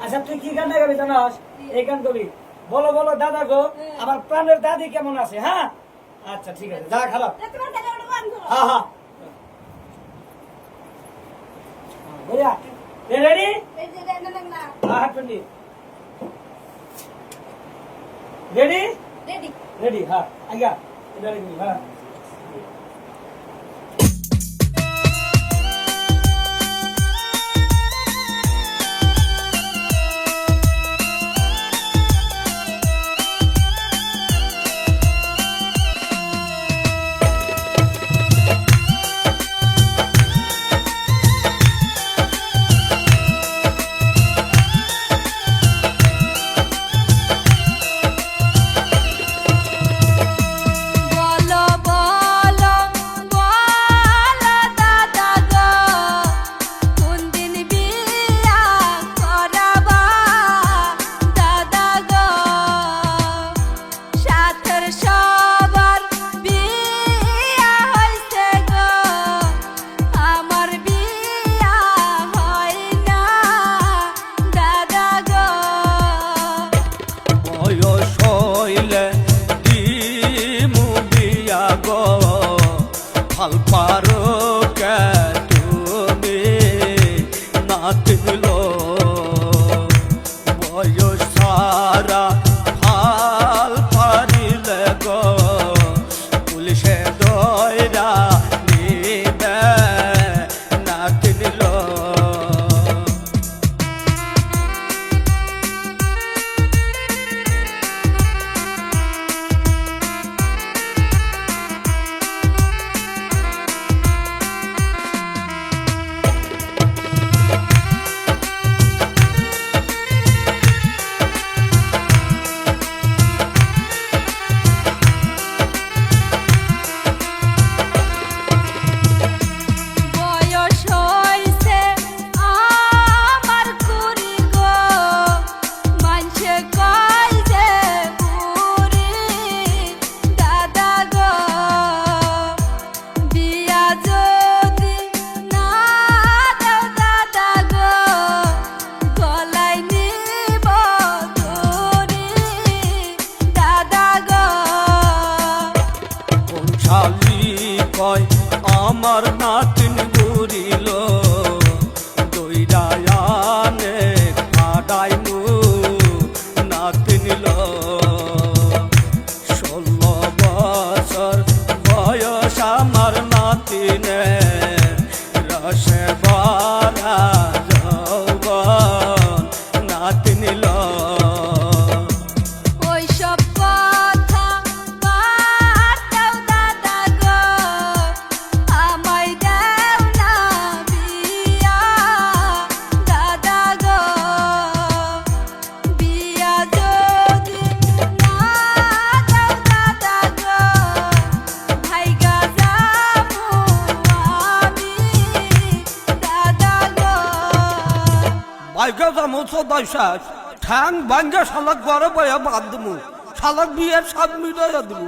আচ্ছা তুই কি গান গাবি জানাস? এই গান কবি, বলো বলো দাদা গো আমার প্রাণের দাদি কেমন আছে? হ্যাঁ আচ্ছা ঠিক আছে, যা খারাপ। হ্যাঁ হ্যাঁ রেডি? রেডি রেডি হ্যাঁ আজ্ঞা হ্যাঁ। ভাল পারো কে তুমি নাতিল বয়স সারা ভাল পারিলে গো পুলিশে দয়রা নিবে নাতিল আমার নাতিন ঘুরিল দৈরায়ানে কাটাইনু নাতিনিল 16 বছর বয়স আমার নাতিনে রসে ভরা যৌবন নাতিনিল ঠ্যাং ভাঙ্গা শালাক বড় বয়া বাদ দেবো শালাক বিয়ের 7 মিনিট দেবো